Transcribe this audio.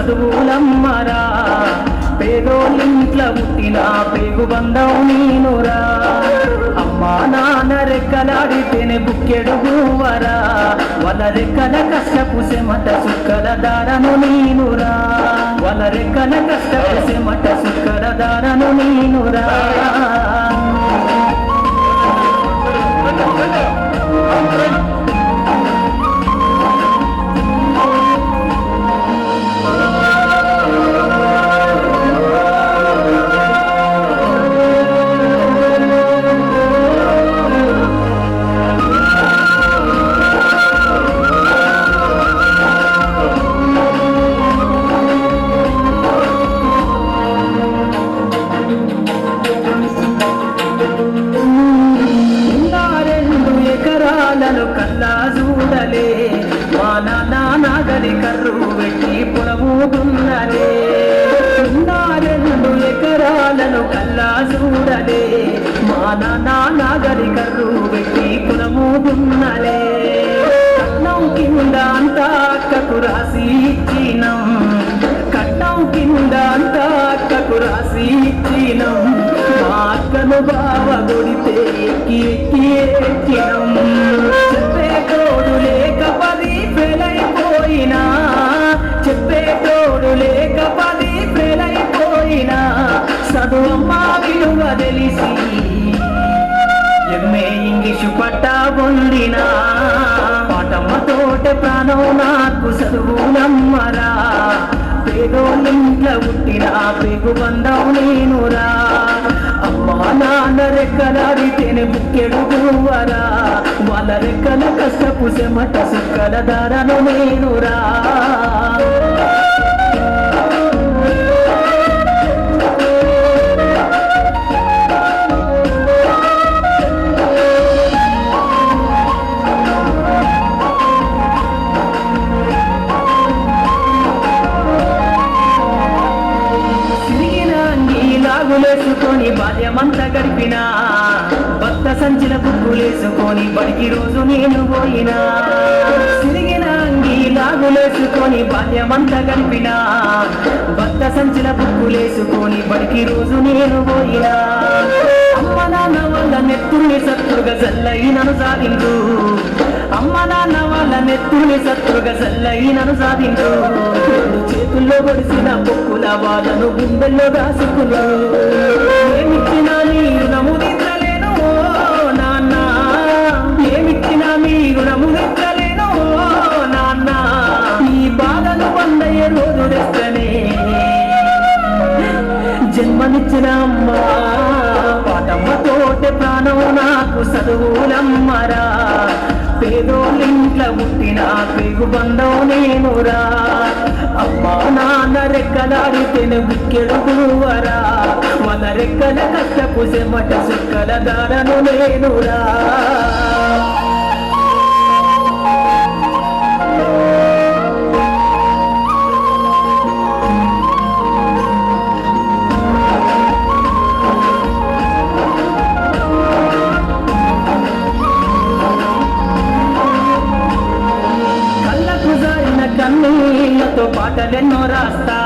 చదువులమ్మరా పేదోళ్ళింట్ల పుట్టిన పేగు బంధం నీనురా అమ్మా నాన్న రెక్కలాడితేనే బుక్కెడు గువ్వరా వాళ్ళ రెక్కల కష్టపు సెమట సుక్కల దారను నీనురా వాళ్ళ రెక్కల కష్టపు సెమట సుక్కల దారను నీనురా కల్లా చూడలే మా నాన్న నాగలి కర్రు పెట్టి పొలముదున్నలే 2 ఎకరాలను కల్లా చూడలే మా నాన్న నాగలి కర్రు పెట్టి పొలముదున్నలే కట్నం కింద అంతా అక్కకు రాసి ఇచ్చినం కట్నం కింద అంతా అక్కకు రాసి ఇచ్చినం మా అక్కను బావ కొడితే ఎక్కి ఎక్కి ఎక్కినం చెప్పేటోడు లేక 10 ఫెయిలైపోయినా చెప్పేటోడు లేక 10 ఫెయిలైపోయినా చదువమ్మ విలువ తెలిసి ఎంఏ ఇంగ్లీషు పట్టా పొందినా పాటమ్మతోటే ప్రాణం నాకు చదువులమ్మరా పేదోళ్ళింట్ల పుట్టిన పేగు బంధం నేనురా అమ్మా నాన్న రెక్కలాడితేనే బుక్కెడు గువ్వరా వాళ్ళ రెక్కల కష్టపు సెమట సుక్కల దారను నేనురా లాగులేసుకొని బాల్యమంతా గడిపినా భక్త సంచిన బుక్కులేసుకొని బడికి రోజు నేను పోయినా సిరిగిన అంగి లాగులేసుకొని బాల్యమంతా గడిపినా భక్త సంచిన బుక్కులేసుకొని బడికి రోజు నేను పోయినా అమ్మ నాన్న వాళ్ళ నెత్తుని సత్తుగా జల్లైనను సాధించు అమ్మ నాన్న వాళ్ళ నెత్తుని సత్తుగా జల్లైనను సాధించు చేతుల్లో పొడిసిన పొక్కుల వాళ్ళను గుండెల్లో రాసుకున్నా ఏమిచ్చినా మీరు నముదించలేను నాన్న ఏమిచ్చినా మీరు నముదించలేను నాన్న ఈ బాధను పొందయ్యే రోజు తెస్తనే జన్మనిచ్చిన అమ్మ పాటమ్మతోటే ప్రాణం నాకు చదువులమ్మరా పేదోళ్ళింట్ల పుట్టిన పేగు బంధం నేనురా అమ్మా నాన్న రెక్కలాడితేనే బుక్కెడు గువ్వరా వాళ్ళ రెక్కల కష్టపు సెమట సుక్కల దారను నేనురా కన్నీళ్లతో పాటలెన్నో రాస్తా